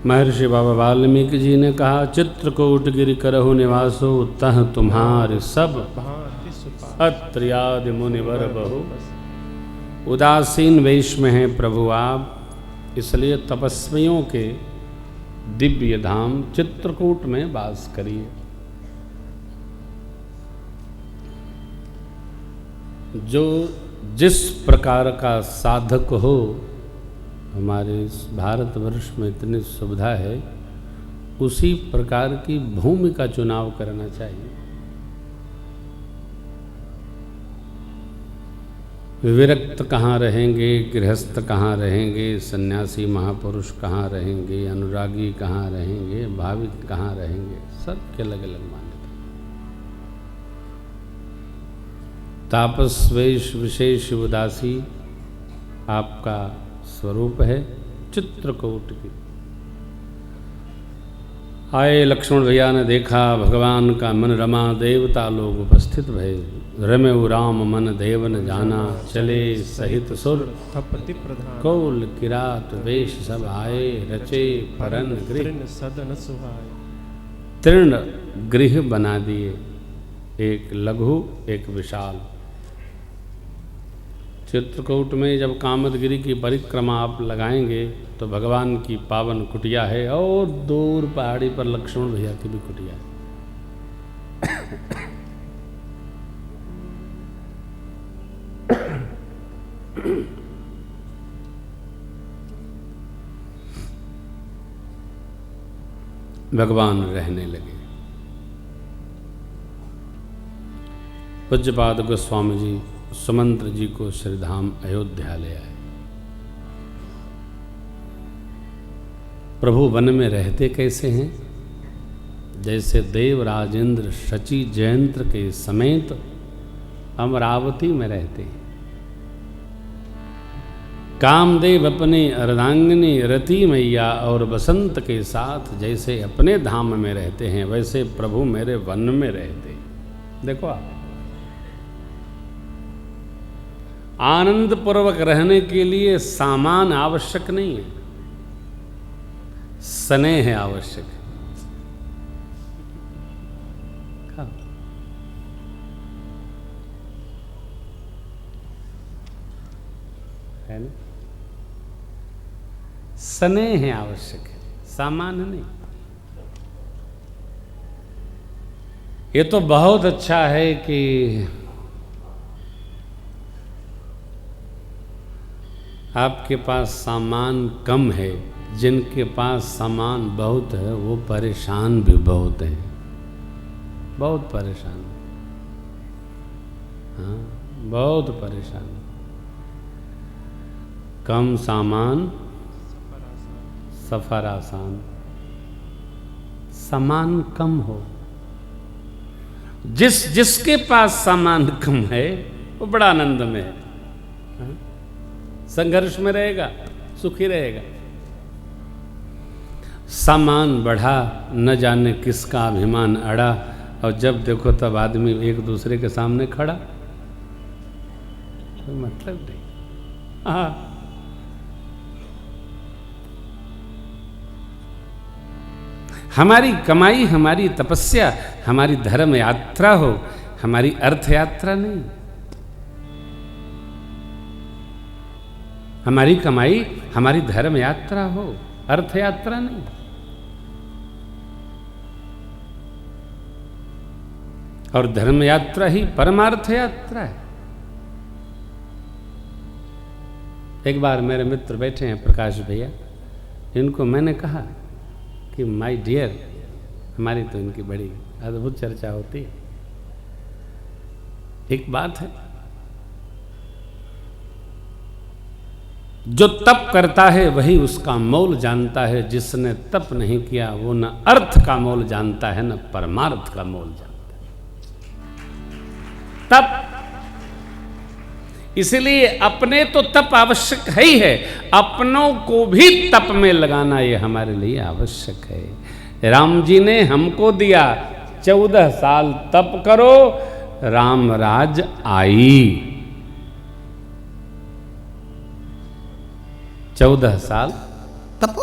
महर्षि बाबा वाल्मीकि जी ने कहा, चित्रकूट गिरि करहु निवासो, तह तुम्हारे सब अत्रियादि मुनिवर बहु। उदासीन वेश में हैं प्रभु आप, इसलिए तपस्वियों के दिव्य धाम चित्रकूट में वास करिए। जो जिस प्रकार का साधक हो, हमारे इस भारतवर्ष में इतनी सुविधा है, उसी प्रकार की भूमि का चुनाव करना चाहिए। विरक्त कहाँ रहेंगे, गृहस्थ कहाँ रहेंगे, सन्यासी महापुरुष कहाँ रहेंगे, अनुरागी कहाँ रहेंगे, भाविक कहाँ रहेंगे, सबके अलग अलग मान्यता। तापस वेश विशेष उदासी आपका स्वरूप है चित्रकूट की। आए लक्ष्मण भैया ने देखा भगवान का मन रमा, देवता लोग उपस्थित भये। रमे राम मन देव न जाना, चले सहित सुर थपति प्रधान। कौल किरात वेश सब आए, रचे परन गृह सदन सुहाए। तृण गृह बना दिए, एक लघु एक विशाल। चित्रकूट में जब कामदगिरि की परिक्रमा आप लगाएंगे तो भगवान की पावन कुटिया है, और दूर पहाड़ी पर लक्ष्मण भैया की भी कुटिया है। भगवान रहने लगे। पूज्यपाद गोस्वामी जी सुमंत्र जी को श्रीधाम अयोध्या ले आए। प्रभु वन में रहते कैसे हैं? जैसे देव राजेंद्र शची जयंत्र के समेत अमरावती में रहते हैं। कामदेव अपनी अर्धांगिनी रति मैया और बसंत के साथ जैसे अपने धाम में रहते हैं, वैसे प्रभु मेरे वन में रहते हैं। देखो आप, आनंद पूर्वक रहने के लिए सामान आवश्यक नहीं है, स्नेह आवश्यक है। है ना? स्नेह आवश्यक है, सामान नहीं। ये तो बहुत अच्छा है कि आपके पास सामान कम है, जिनके पास सामान बहुत है वो परेशान भी बहुत हैं, बहुत परेशान। हाँ, बहुत परेशान। कम सामान सफर आसान। सामान कम हो, जिसके पास सामान कम है वो बड़ा आनंद में है। हाँ? संघर्ष में रहेगा, सुखी रहेगा। सामान बढ़ा, न जाने किसका अभिमान अड़ा, और जब देखो तब आदमी एक दूसरे के सामने खड़ा। कोई मतलब नहीं। हाँ, हमारी कमाई, हमारी तपस्या, हमारी धर्म यात्रा हो, हमारी अर्थ यात्रा नहीं। हमारी कमाई हमारी धर्म यात्रा हो, अर्थ यात्रा नहीं। और धर्म यात्रा ही परमार्थ यात्रा है। एक बार मेरे मित्र बैठे हैं प्रकाश भैया, इनको मैंने कहा कि माय डियर, हमारी तो इनकी बड़ी अद्भुत चर्चा होती है। एक बात है, जो तप करता है वही उसका मोल जानता है, जिसने तप नहीं किया वो न अर्थ का मोल जानता है न परमार्थ का मोल जानता है। तप, इसलिए अपने तो तप आवश्यक है ही है, अपनों को भी तप में लगाना ये हमारे लिए आवश्यक है। राम जी ने हमको दिया 14 साल तप करो, राम राज आई। 14 साल तप,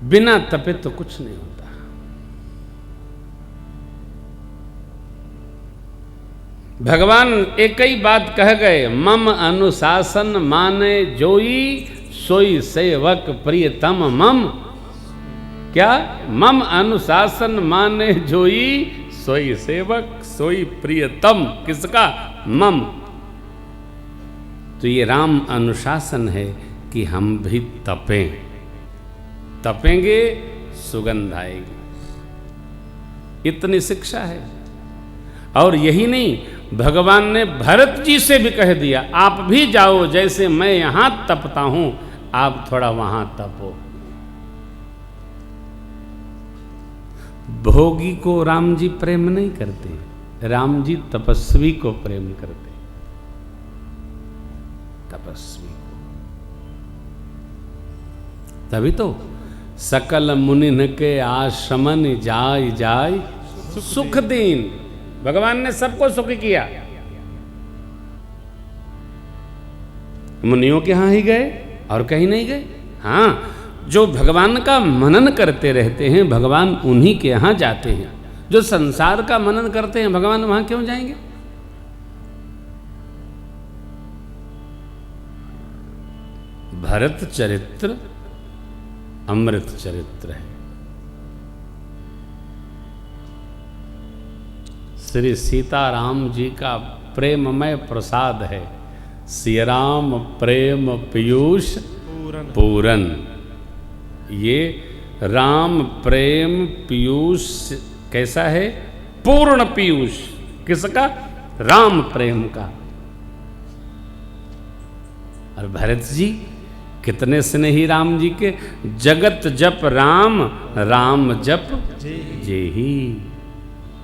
बिना तपे तो कुछ नहीं होता। भगवान एक ही बात कह गए, मम अनुशासन माने जोई सोई सेवक प्रियतम मम। क्या? मम अनुशासन माने जोई सोई सेवक सोई प्रियतम। किसका? मम। तो ये राम अनुशासन है कि हम भी तपें, तपेंगे सुगंध आएगी, इतनी शिक्षा है। और यही नहीं, भगवान ने भरत जी से भी कह दिया, आप भी जाओ, जैसे मैं यहां तपता हूं आप थोड़ा वहां तपो। भोगी को राम जी प्रेम नहीं करते, राम जी तपस्वी को प्रेम करते, तपस्वी को। तभी तो सकल मुनिन के आश्रमन जाय जाय सुख दीन। भगवान ने सबको सुख किया। मुनियों के यहां ही गए और कहीं नहीं गए। हाँ, जो भगवान का मनन करते रहते हैं भगवान उन्हीं के यहां जाते हैं। जो संसार का मनन करते हैं भगवान वहां क्यों जाएंगे? भरत चरित्र अमृत चरित्र है। श्री सीताराम जी का प्रेममय प्रसाद है। सिया राम प्रेम पीयूष पूरन। ये राम प्रेम पीयूष कैसा है? पूर्ण पीयूष। किसका? राम प्रेम का। और भरत जी कितने स्नेही राम जी के। जगत जप राम राम जप जेही।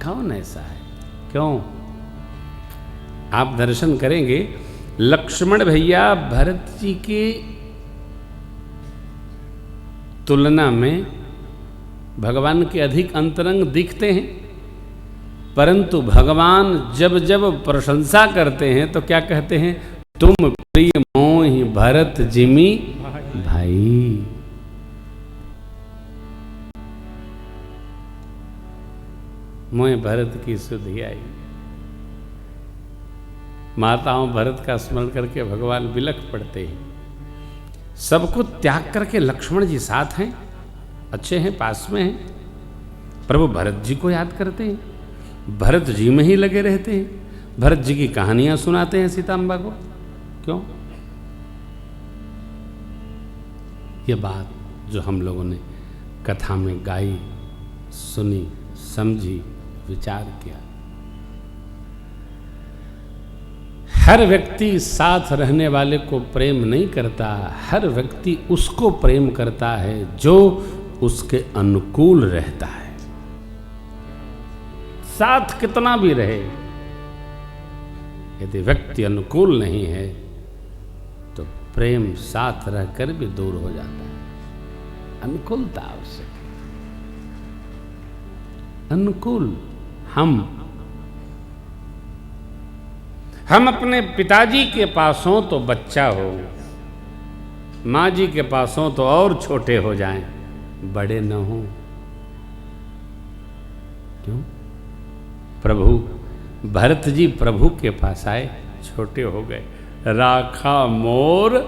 कौन ऐसा है? क्यों? आप दर्शन करेंगे लक्ष्मण भैया भरत जी के तुलना में भगवान के अधिक अंतरंग दिखते हैं, परंतु भगवान जब जब प्रशंसा करते हैं तो क्या कहते हैं? तुम प्रिय मोहि भरत जिमी भाई। मोह भरत की सुधि आई। माताओं भरत का स्मरण करके भगवान बिलख पड़ते हैं। सबको त्याग करके लक्ष्मण जी साथ हैं, अच्छे हैं, पास में हैं। प्रभु भरत जी को याद करते हैं, भरत जी में ही लगे रहते हैं, भरत जी की कहानियां सुनाते हैं सीताम्बा को। क्यों? ये बात जो हम लोगों ने कथा में गाई, सुनी, समझी, विचार किया। हर व्यक्ति साथ रहने वाले को प्रेम नहीं करता, हर व्यक्ति उसको प्रेम करता है जो उसके अनुकूल रहता है। साथ कितना भी रहे, यदि व्यक्ति अनुकूल नहीं है तो प्रेम साथ रहकर भी दूर हो जाता है। अनुकूलता आवश्यक है। अनुकूल हम अपने पिताजी के पास हों तो बच्चा हो, माँ जी के पास हों तो और छोटे हो जाएं, बड़े न हों। क्यों? प्रभु भरत जी प्रभु के पास आए, छोटे हो गए। राखा मोर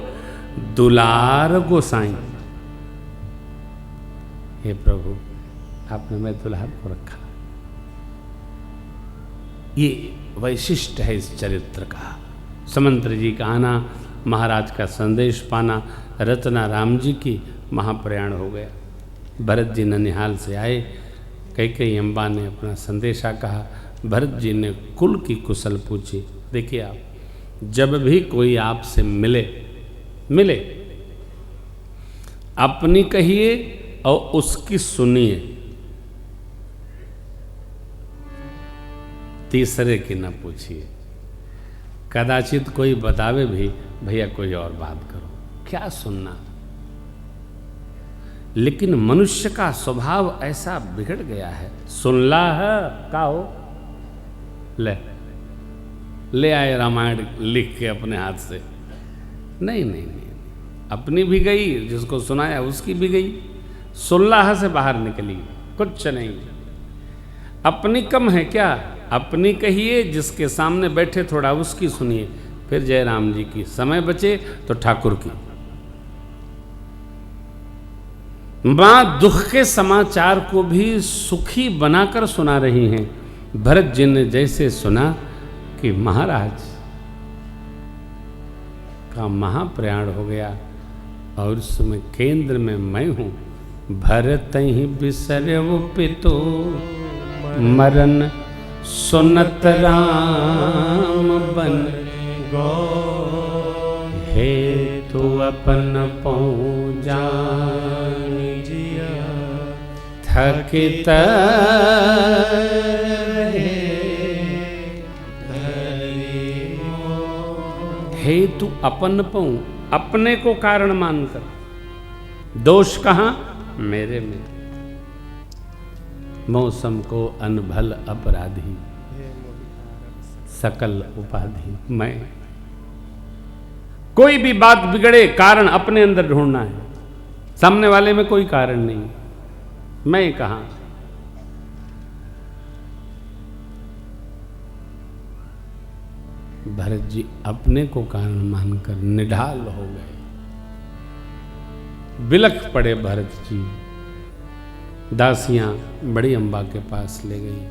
दुलार गोसाई। हे प्रभु, आपने मैं दुलार को रखा। ये वैशिष्ट है इस चरित्र का। समंत्र जी का आना, महाराज का संदेश पाना, रचना राम जी की, महाप्रयाण हो गया। भरत जी ननिहाल से आए, कैकेयी अम्बा ने अपना संदेशा कहा, भरत जी ने कुल की कुशल पूछी। देखिए आप, जब भी कोई आपसे मिले अपनी कहिए और उसकी सुनिए, तीसरे की न पूछिए। कदाचित कोई बतावे भी, भैया कोई और बात करो, क्या सुनना। लेकिन मनुष्य का स्वभाव ऐसा बिगड़ गया है, सुनला है का हो, ले आए रामायण लिख के अपने हाथ से। नहीं, अपनी भी गई, जिसको सुनाया उसकी भी गई। सुल्लाह से बाहर निकली, कुछ नहीं। अपनी कम है क्या? अपनी कहिए, जिसके सामने बैठे थोड़ा उसकी सुनिए, फिर जयराम जी की। समय बचे तो ठाकुर की। मां दुख के समाचार को भी सुखी बनाकर सुना रही हैं। भरत जी ने जैसे सुना कि महाराज का महाप्रयाण हो गया और उसमें केंद्र में मैं हूं। भरत ही बिसरव पितो मरण, सुनत राम बन गो। हे तू अपन पहुँचा थकित हे तू अपन पाऊं, अपने को कारण मानकर। दोष कहां? मेरे में। मौसम को अनभल अपराधी, सकल उपाधि मैं। कोई भी बात बिगड़े, कारण अपने अंदर ढूंढना है, सामने वाले में कोई कारण नहीं। मैं कहां? भरत जी अपने को कारण मानकर निढाल हो गए, बिलख पड़े भरत जी। दासियां बड़ी अम्बा के पास ले गई,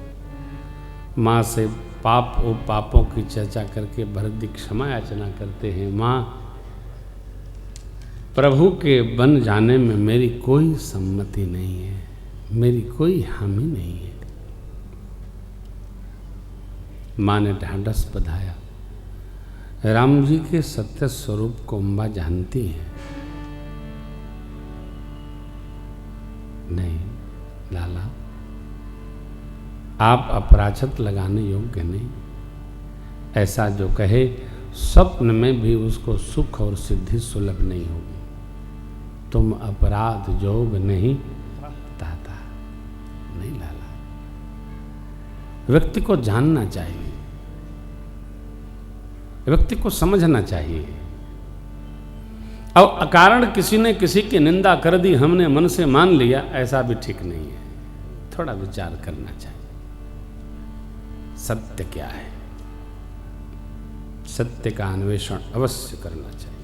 मां से पाप और पापों की चर्चा करके भरत जी क्षमा याचना करते हैं। मां, प्रभु के बन जाने में मेरी कोई सम्मति नहीं है, मेरी कोई हामी नहीं है। मां ने ढांढस बंधाया। राम जी के सत्य स्वरूप को अम्बा जानती है। नहीं लाला, आप अपराजित लगाने योग्य नहीं। ऐसा जो कहे, स्वप्न में भी उसको सुख और सिद्धि सुलभ नहीं होगी। तुम अपराध जोग नहीं ताता। नहीं लाला, व्यक्ति को जानना चाहिए, व्यक्ति को समझना चाहिए। और अकारण किसी ने किसी की निंदा कर दी, हमने मन से मान लिया, ऐसा भी ठीक नहीं है। थोड़ा विचार करना चाहिए, सत्य क्या है, सत्य का अन्वेषण अवश्य करना चाहिए।